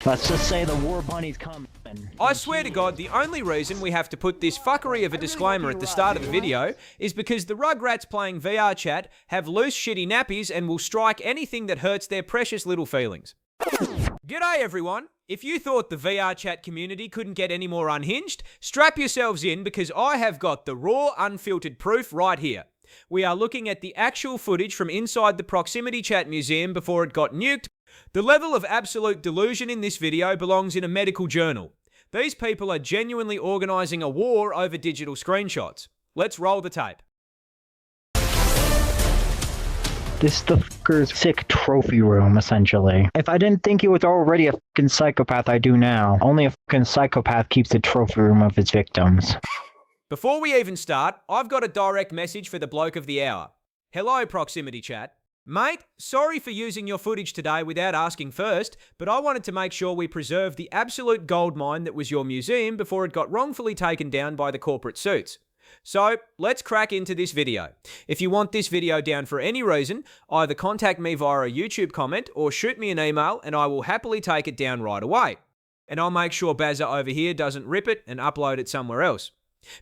Let's just say the war bunny's coming. I swear to God, the only reason we have to put this fuckery of a disclaimer at the start of the video is because the Rugrats playing VR chat have loose shitty nappies and will strike anything that hurts their precious little feelings. G'day everyone! If you thought the VR chat community couldn't get any more unhinged, strap yourselves in because I have got the raw, unfiltered proof right here. We are looking at the actual footage from inside the Proximity Chat Museum before it got nuked. The level of absolute delusion in this video belongs in a medical journal. These people are genuinely organising a war over digital screenshots. Let's roll the tape. This is the fucker's sick trophy room, essentially. If I didn't think he was already a fucking psychopath, I do now. Only a fucking psychopath keeps the trophy room of his victims. Before we even start, I've got a direct message for the bloke of the hour. Hello, Proximity Chat. Mate, sorry for using your footage today without asking first, but I wanted to make sure we preserve the absolute goldmine that was your museum before it got wrongfully taken down by the corporate suits. So, let's crack into this video. If you want this video down for any reason, either contact me via a YouTube comment or shoot me an email and I will happily take it down right away. And I'll make sure Bazza over here doesn't rip it and upload it somewhere else.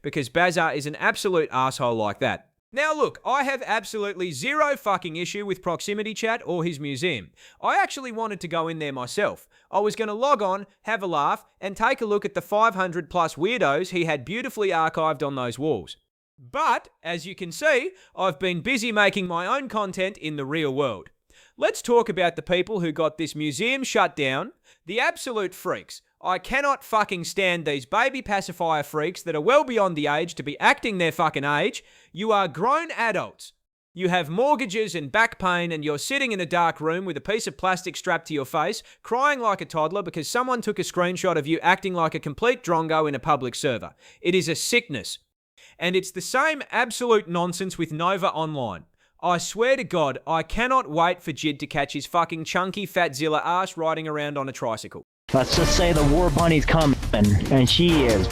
Because Bazza is an absolute asshole like that. Now look, I have absolutely zero fucking issue with Proximity Chat or his museum. I actually wanted to go in there myself. I was going to log on, have a laugh, and take a look at the 500 plus weirdos he had beautifully archived on those walls. But, as you can see, I've been busy making my own content in the real world. Let's talk about the people who got this museum shut down, the absolute freaks. I cannot fucking stand these baby pacifier freaks that are well beyond the age to be acting their fucking age. You are grown adults. You have mortgages and back pain and you're sitting in a dark room with a piece of plastic strapped to your face, crying like a toddler because someone took a screenshot of you acting like a complete drongo in a public server. It is a sickness. And it's the same absolute nonsense with Nova Online. I swear to God, I cannot wait for Jid to catch his fucking chunky fatzilla ass riding around on a tricycle. Let's just say the war bunny's coming, and she is.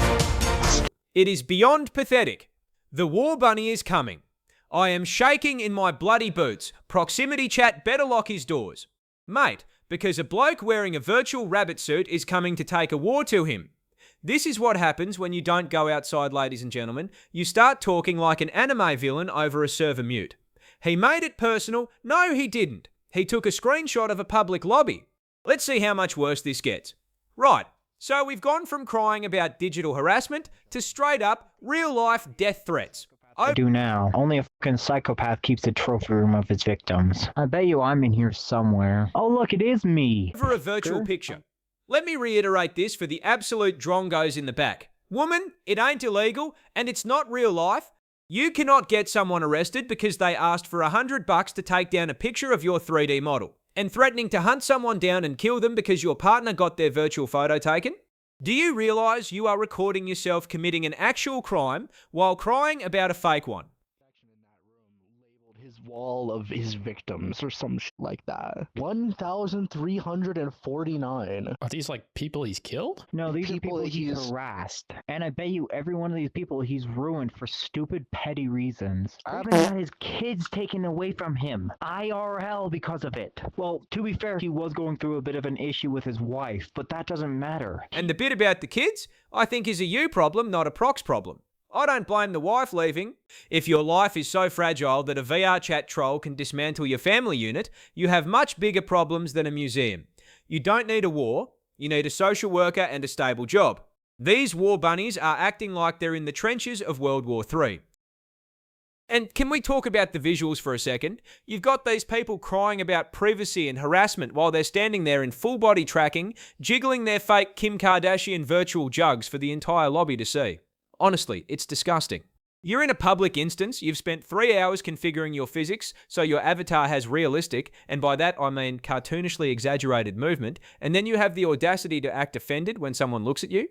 It is beyond pathetic. The war bunny is coming. I am shaking in my bloody boots. Proximity Chat better lock his doors. Mate, because a bloke wearing a virtual rabbit suit is coming to take a war to him. This is what happens when you don't go outside, ladies and gentlemen. You start talking like an anime villain over a server mute. He made it personal. No, he didn't. He took a screenshot of a public lobby. Let's see how much worse this gets. Right, so we've gone from crying about digital harassment to straight up, real-life death threats. I do now. Only a fucking psychopath keeps the trophy room of his victims. I bet you I'm in here somewhere. Oh look, it is me. Over a virtual picture. Let me reiterate this for the absolute drongos in the back. Woman, it ain't illegal, and it's not real life. You cannot get someone arrested because they asked for $100 to take down a picture of your 3D model. And threatening to hunt someone down and kill them because your partner got their virtual photo taken? Do you realise you are recording yourself committing an actual crime while crying about a fake one? His wall of his victims or some shit like that. 1,349. Are these like people he's killed? No, these are people he's harassed. And I bet you every one of these people he's ruined for stupid, petty reasons. He even had his kids taken away from him. IRL because of it. Well, to be fair, he was going through a bit of an issue with his wife, but that doesn't matter. And the bit about the kids, I think is a you problem, not a Prox problem. I don't blame the wife leaving. If your life is so fragile that a VR chat troll can dismantle your family unit, you have much bigger problems than a museum. You don't need a war, you need a social worker and a stable job. These war bunnies are acting like they're in the trenches of World War III. And can we talk about the visuals for a second? You've got these people crying about privacy and harassment while they're standing there in full body tracking, jiggling their fake Kim Kardashian virtual jugs for the entire lobby to see. Honestly, it's disgusting. You're in a public instance, you've spent 3 hours configuring your physics so your avatar has realistic, and by that I mean cartoonishly exaggerated movement, and then you have the audacity to act offended when someone looks at you?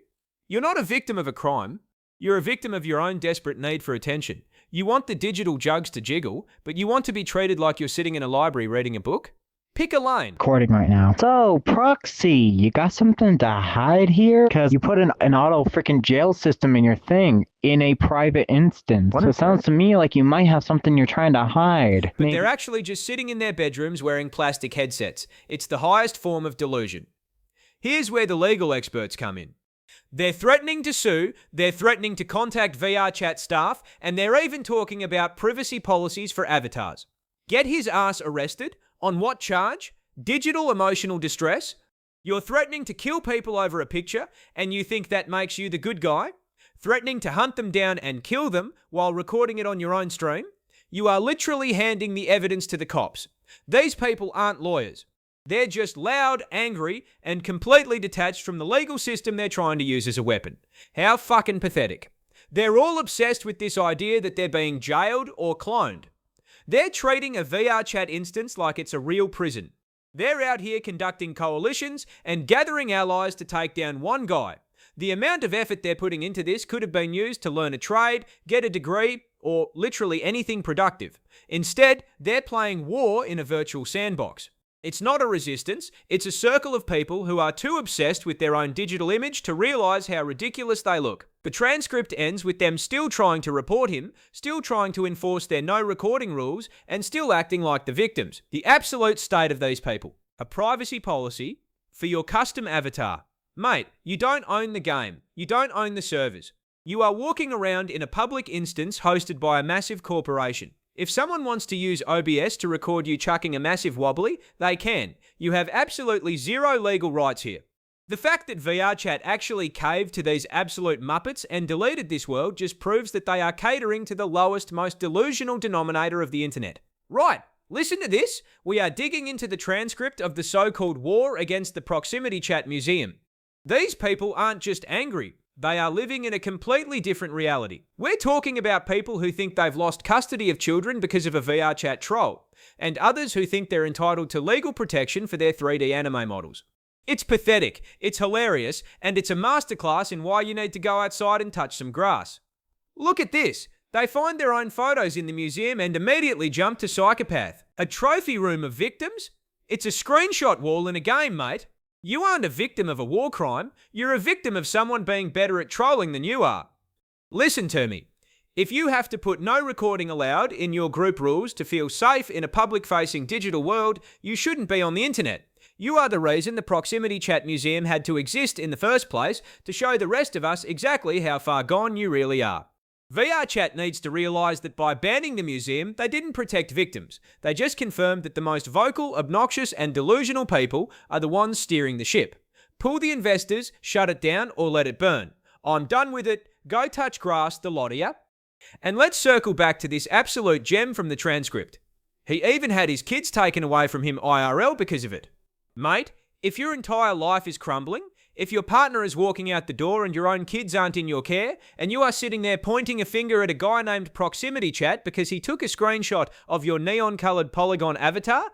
You're not a victim of a crime. You're a victim of your own desperate need for attention. You want the digital jugs to jiggle, but you want to be treated like you're sitting in a library reading a book? Pick a lane. Recording right now. So, Proxy, you got something to hide here? Because you put an auto freaking jail system in your thing in a private instance. So it sounds to me like you might have something you're trying to hide. But they're actually just sitting in their bedrooms wearing plastic headsets. It's the highest form of delusion. Here's where the legal experts come in. They're threatening to sue, they're threatening to contact VR chat staff, and they're even talking about privacy policies for avatars. Get his ass arrested? On what charge? Digital emotional distress? You're threatening to kill people over a picture, and you think that makes you the good guy? Threatening to hunt them down and kill them while recording it on your own stream? You are literally handing the evidence to the cops. These people aren't lawyers. They're just loud, angry, and completely detached from the legal system they're trying to use as a weapon. How fucking pathetic. They're all obsessed with this idea that they're being jailed or cloned. They're treating a VR chat instance like it's a real prison. They're out here conducting coalitions and gathering allies to take down one guy. The amount of effort they're putting into this could have been used to learn a trade, get a degree, or literally anything productive. Instead, they're playing war in a virtual sandbox. It's not a resistance, it's a circle of people who are too obsessed with their own digital image to realise how ridiculous they look. The transcript ends with them still trying to report him, still trying to enforce their no recording rules, and still acting like the victims. The absolute state of these people. A privacy policy for your custom avatar. Mate, you don't own the game. You don't own the servers. You are walking around in a public instance hosted by a massive corporation. If someone wants to use OBS to record you chucking a massive wobbly, they can. You have absolutely zero legal rights here. The fact that VR chat actually caved to these absolute muppets and deleted this world just proves that they are catering to the lowest, most delusional denominator of the internet. Right, listen to this. We are digging into the transcript of the so-called war against the Proximity Chat Museum. These people aren't just angry. They are living in a completely different reality. We're talking about people who think they've lost custody of children because of a VR chat troll, and others who think they're entitled to legal protection for their 3D anime models. It's pathetic, it's hilarious, and it's a masterclass in why you need to go outside and touch some grass. Look at this. They find their own photos in the museum and immediately jump to psychopath. A trophy room of victims? It's a screenshot wall in a game, mate. You aren't a victim of a war crime, you're a victim of someone being better at trolling than you are. Listen to me. If you have to put no recording allowed in your group rules to feel safe in a public-facing digital world, you shouldn't be on the internet. You are the reason the Proximity Chat Museum had to exist in the first place, to show the rest of us exactly how far gone you really are. VR Chat needs to realise that by banning the museum, they didn't protect victims. They just confirmed that the most vocal, obnoxious and delusional people are the ones steering the ship. Pull the investors, shut it down or let it burn. I'm done with it. Go touch grass, the lot of ya. And let's circle back to this absolute gem from the transcript. He even had his kids taken away from him IRL because of it. Mate, if your entire life is crumbling, if your partner is walking out the door and your own kids aren't in your care, and you are sitting there pointing a finger at a guy named Proximity Chat because he took a screenshot of your neon-coloured polygon avatar,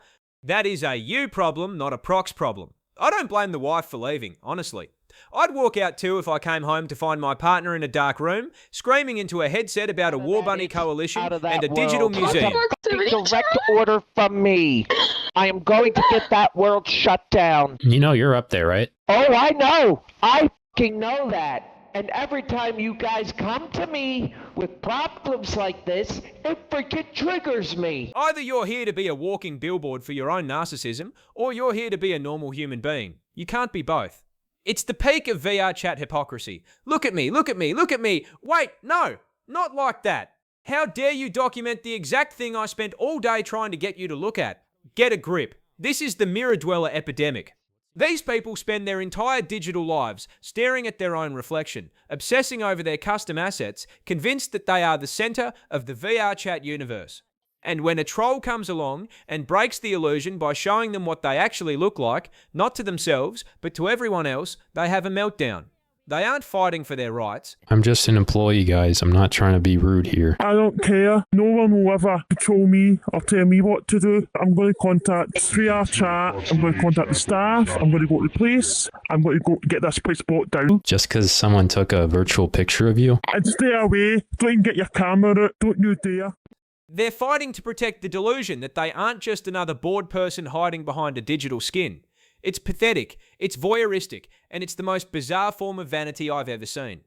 that is a you problem, not a prox problem. I don't blame the wife for leaving, honestly. I'd walk out too if I came home to find my partner in a dark room, screaming into a headset about a war bunny coalition and a digital museum. Direct order from me. I am going to get that world shut down. You know you're up there, right? Oh, I know. I fucking know that. And every time you guys come to me with problems like this, it freaking triggers me. Either you're here to be a walking billboard for your own narcissism, or you're here to be a normal human being. You can't be both. It's the peak of VR chat hypocrisy. Look at me, look at me, look at me. Wait, no, not like that. How dare you document the exact thing I spent all day trying to get you to look at? Get a grip. This is the mirror dweller epidemic. These people spend their entire digital lives staring at their own reflection, obsessing over their custom assets, convinced that they are the center of the VR chat universe. And when a troll comes along and breaks the illusion by showing them what they actually look like, not to themselves, but to everyone else, they have a meltdown. They aren't fighting for their rights. I'm just an employee, guys. I'm not trying to be rude here. I don't care. No one will ever control me or tell me what to do. I'm going to contact VR Chat. I'm going to contact the staff. I'm going to go to the place. I'm going to go get this place brought down. Just because someone took a virtual picture of you? And stay away. Don't even get your camera out. Don't you dare. They're fighting to protect the delusion that they aren't just another bored person hiding behind a digital skin. It's pathetic, it's voyeuristic, and it's the most bizarre form of vanity I've ever seen.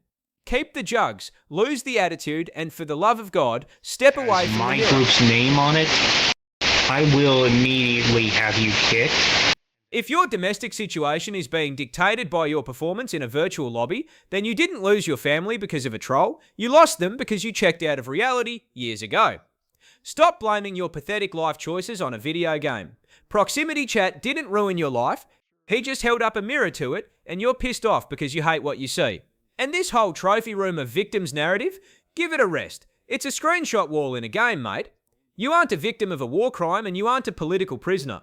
Keep the jugs, lose the attitude, and for the love of God, step away from my the group's name on it, I will immediately have you kicked. If your domestic situation is being dictated by your performance in a virtual lobby, then you didn't lose your family because of a troll, you lost them because you checked out of reality years ago. Stop blaming your pathetic life choices on a video game. Proximity chat didn't ruin your life, he just held up a mirror to it, and you're pissed off because you hate what you see. And this whole trophy room of victims narrative, give it a rest. It's a screenshot wall in a game, mate. You aren't a victim of a war crime and you aren't a political prisoner.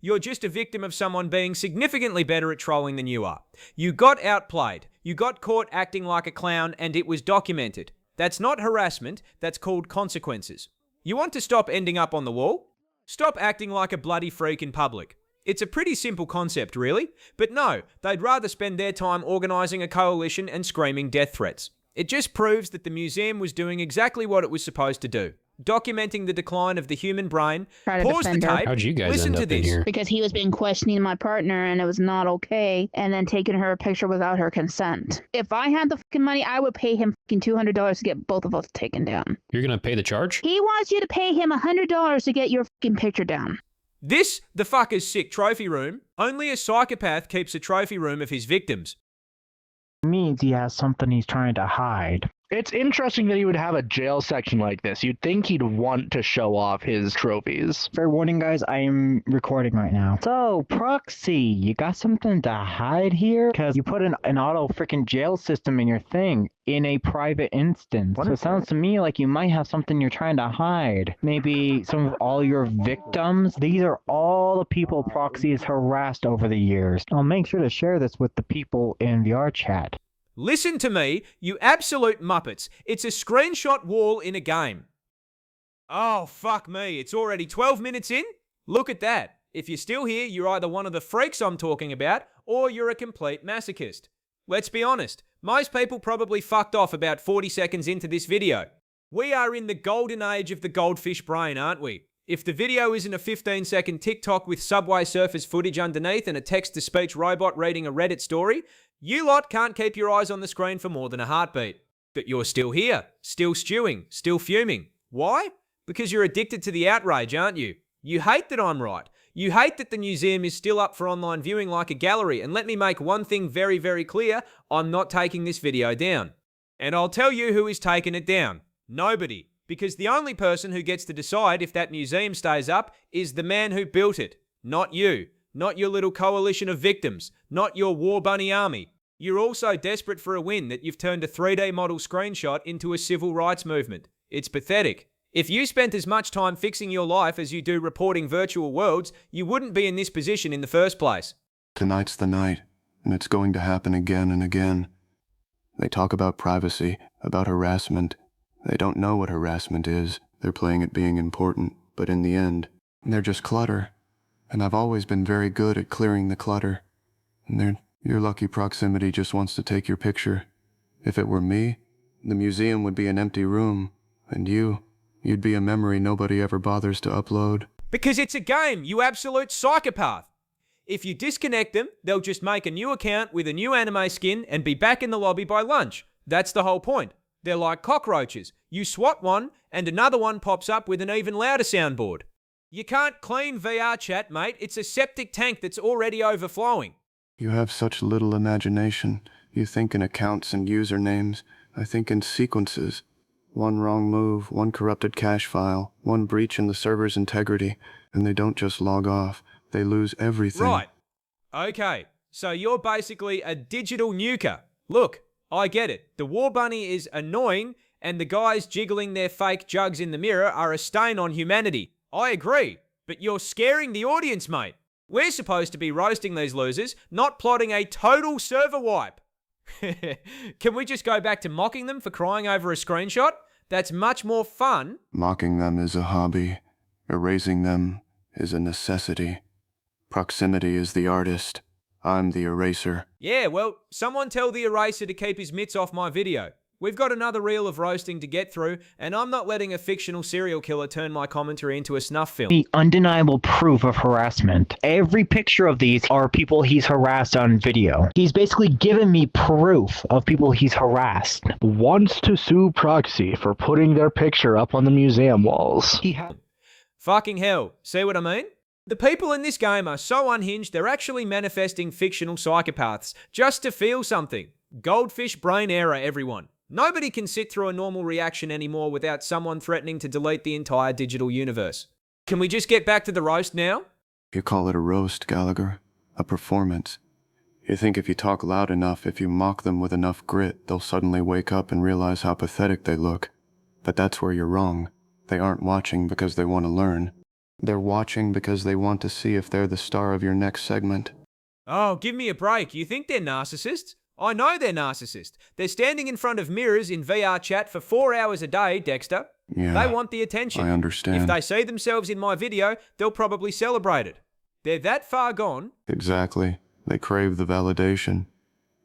You're just a victim of someone being significantly better at trolling than you are. You got outplayed. You got caught acting like a clown and it was documented. That's not harassment, that's called consequences. You want to stop ending up on the wall? Stop acting like a bloody freak in public. It's a pretty simple concept, really. But no, they'd rather spend their time organising a coalition and screaming death threats. It just proves that the museum was doing exactly what it was supposed to do. Documenting the decline of the human brain. Pause the tape. How'd you guys listen end to up in this. here? Because he was being questioning my partner and it was not okay, and then taking her a picture without her consent. If I had the fucking money, I would pay him fucking $200 to get both of us taken down. You're gonna pay the charge? He wants you to pay him $100 to get your fucking picture down. This, the fucker's sick trophy room, only a psychopath keeps a trophy room of his victims. Means he has something he's trying to hide. It's interesting that he would have a jail section like this. You'd think he'd want to show off his trophies. Fair warning, guys, I am recording right now. So, Proxy, you got something to hide here? Because you put an auto freaking jail system in your thing in a private instance. So it sounds to me like you might have something you're trying to hide. Maybe some of all your victims? These are all the people Proxy has harassed over the years. I'll make sure to share this with the people in VR chat. Listen to me, you absolute muppets. It's a screenshot wall in a game. Oh, fuck me. It's already 12 minutes in? Look at that. If you're still here, you're either one of the freaks I'm talking about, or you're a complete masochist. Let's be honest. Most people probably fucked off about 40 seconds into this video. We are in the golden age of the goldfish brain, aren't we? If the video isn't a 15-second TikTok with Subway Surfers footage underneath and a text-to-speech robot reading a Reddit story, you lot can't keep your eyes on the screen for more than a heartbeat. But you're still here, still stewing, still fuming. Why? Because you're addicted to the outrage, aren't you? You hate that I'm right. You hate that the museum is still up for online viewing like a gallery. And let me make one thing very, very clear. I'm not taking this video down. And I'll tell you who is taking it down. Nobody. Because the only person who gets to decide if that museum stays up is the man who built it. Not you. Not your little coalition of victims. Not your war bunny army. You're all so desperate for a win that you've turned a 3D model screenshot into a civil rights movement. It's pathetic. If you spent as much time fixing your life as you do reporting virtual worlds, you wouldn't be in this position in the first place. Tonight's the night, and it's going to happen again and again. They talk about privacy, about harassment. They don't know what harassment is. They're playing at being important, but in the end, they're just clutter. And I've always been very good at clearing the clutter. And your lucky proximity just wants to take your picture. If it were me, the museum would be an empty room. And you'd be a memory nobody ever bothers to upload. Because it's a game, you absolute psychopath. If you disconnect them, they'll just make a new account with a new anime skin and be back in the lobby by lunch. That's the whole point. They're like cockroaches. You swat one, and another one pops up with an even louder soundboard. You can't clean VR chat, mate. It's a septic tank that's already overflowing. You have such little imagination. You think in accounts and usernames. I think in sequences. One wrong move, one corrupted cache file, one breach in the server's integrity, and they don't just log off. They lose everything. Right. Okay, so you're basically a digital nuker. Look, I get it. The War Bunny is annoying, and the guys jiggling their fake jugs in the mirror are a stain on humanity. I agree, but you're scaring the audience, mate. We're supposed to be roasting these losers, not plotting a total server wipe. Can we just go back to mocking them for crying over a screenshot? That's much more fun. Mocking them is a hobby. Erasing them is a necessity. Proximity is the artist. I'm the eraser. Yeah, well, someone tell the eraser to keep his mitts off my video. We've got another reel of roasting to get through, and I'm not letting a fictional serial killer turn my commentary into a snuff film. The undeniable proof of harassment. Every picture of these are people he's harassed on video. He's basically given me proof of people he's harassed. Wants to sue Proxy for putting their picture up on the museum walls. He has. Fucking hell. See what I mean? The people in this game are so unhinged they're actually manifesting fictional psychopaths just to feel something. Goldfish brain error, everyone. Nobody can sit through a normal reaction anymore without someone threatening to delete the entire digital universe. Can we just get back to the roast now? You call it a roast, Gallagher. A performance. You think if you talk loud enough, if you mock them with enough grit, they'll suddenly wake up and realize how pathetic they look. But that's where you're wrong. They aren't watching because they want to learn. They're watching because they want to see if they're the star of your next segment. Oh, give me a break. You think they're narcissists? I know they're narcissists. They're standing in front of mirrors in VR chat for 4 hours a day, Dexter. Yeah, they want the attention. I understand. If they see themselves in my video, they'll probably celebrate it. They're that far gone. Exactly. They crave the validation.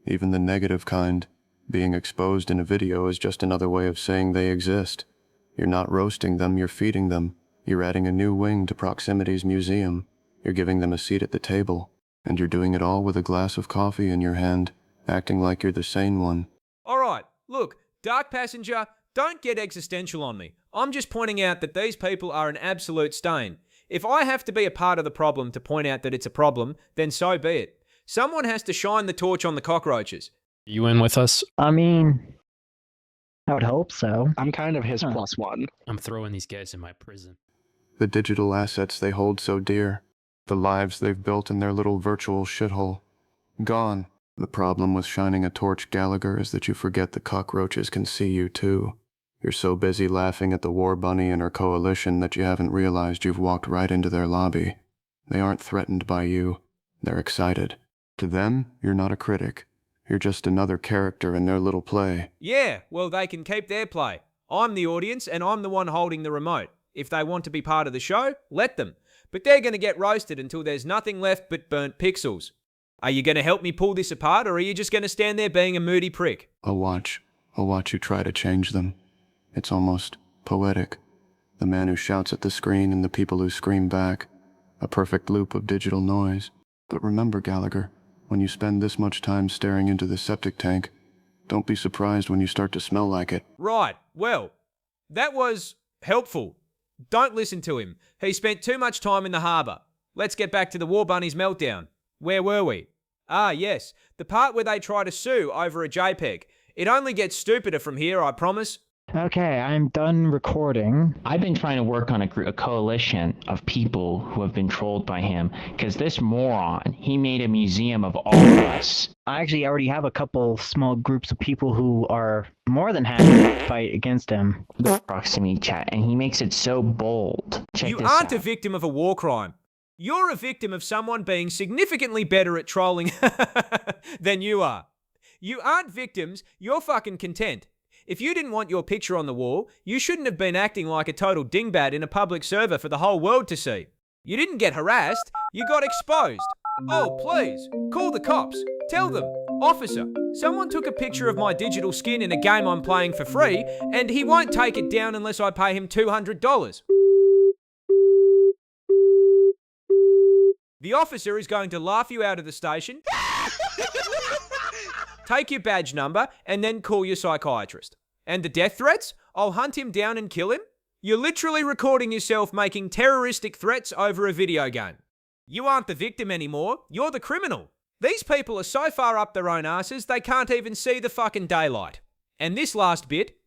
Even the negative kind. Being exposed in a video is just another way of saying they exist. You're not roasting them, you're feeding them. You're adding a new wing to Proximity's museum. You're giving them a seat at the table. And you're doing it all with a glass of coffee in your hand, acting like you're the sane one. Alright, look, Dark Passenger, don't get existential on me. I'm just pointing out that these people are an absolute stain. If I have to be a part of the problem to point out that it's a problem, then so be it. Someone has to shine the torch on the cockroaches. You in with us? I mean, I would hope so. I'm kind of his plus one. I'm throwing these guys in my prison. The digital assets they hold so dear. The lives they've built in their little virtual shithole. Gone. The problem with shining a torch, Gallagher, is that you forget the cockroaches can see you too. You're so busy laughing at the War Bunny and her coalition that you haven't realized you've walked right into their lobby. They aren't threatened by you. They're excited. To them, you're not a critic. You're just another character in their little play. Yeah, well, they can keep their play. I'm the audience and I'm the one holding the remote. If they want to be part of the show, let them. But they're going to get roasted until there's nothing left but burnt pixels. Are you going to help me pull this apart, or are you just going to stand there being a moody prick? I'll watch you try to change them. It's almost poetic. The man who shouts at the screen and the people who scream back. A perfect loop of digital noise. But remember, Gallagher, when you spend this much time staring into the septic tank, don't be surprised when you start to smell like it. Right, well, that was helpful. Don't listen to him. He spent too much time in the harbour. Let's get back to the War Bunnies meltdown. Where were we? Ah, yes, the part where they try to sue over a JPEG. It only gets stupider from here, I promise. Okay, I'm done recording. I've been trying to work on a coalition of people who have been trolled by him, because this moron, he made a museum of all of us. I actually already have a couple small groups of people who are more than happy to fight against him. The proximity chat, and he makes it so bold. Check You this aren't out. a victim of a war crime. You're a victim of someone being significantly better at trolling than you are. You aren't victims, you're fucking content. If you didn't want your picture on the wall, you shouldn't have been acting like a total dingbat in a public server for the whole world to see. You didn't get harassed, you got exposed. Oh, please, call the cops. Tell them, officer, someone took a picture of my digital skin in a game I'm playing for free, and he won't take it down unless I pay him $200. The officer is going to laugh you out of the station, take your badge number, and then call your psychiatrist. And the death threats? I'll hunt him down and kill him? You're literally recording yourself making terroristic threats over a video game. You aren't the victim anymore, you're the criminal. These people are so far up their own asses they can't even see the fucking daylight. And this last bit,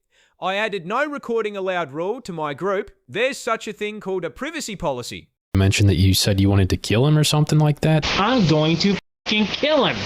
I added no recording allowed rule to my group. There's such a thing called a privacy policy. You mentioned that you said you wanted to kill him or something like that? I'm going to fucking kill him.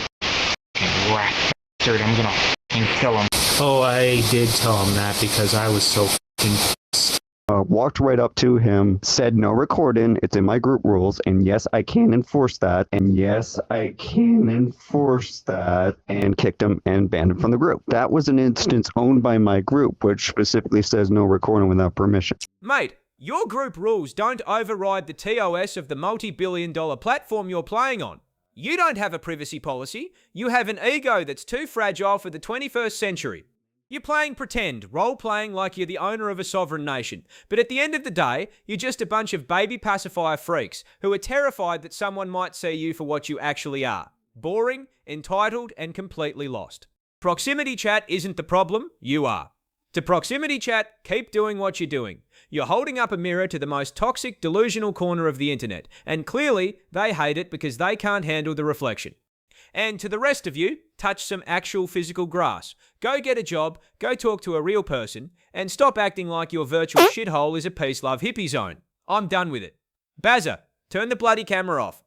Rat bastard, I'm gonna fucking kill him. Oh, I did tell him that because I was so fucking pissed. Walked right up to him, said no recording, it's in my group rules, and yes, I can enforce that, and yes, I can enforce that, and kicked him and banned him from the group. That was an instance owned by my group, which specifically says no recording without permission. Mate, your group rules don't override the TOS of the multi-billion-dollar platform you're playing on. You don't have a privacy policy. You have an ego that's too fragile for the 21st century. You're playing pretend, role-playing like you're the owner of a sovereign nation. But at the end of the day, you're just a bunch of baby pacifier freaks who are terrified that someone might see you for what you actually are. Boring, entitled, and completely lost. Proximity chat isn't the problem, you are. To proximity chat, keep doing what you're doing. You're holding up a mirror to the most toxic, delusional corner of the internet, and clearly they hate it because they can't handle the reflection. And to the rest of you, touch some actual physical grass. Go get a job, go talk to a real person, and stop acting like your virtual shithole is a peace love hippie zone. I'm done with it. Bazza, turn the bloody camera off.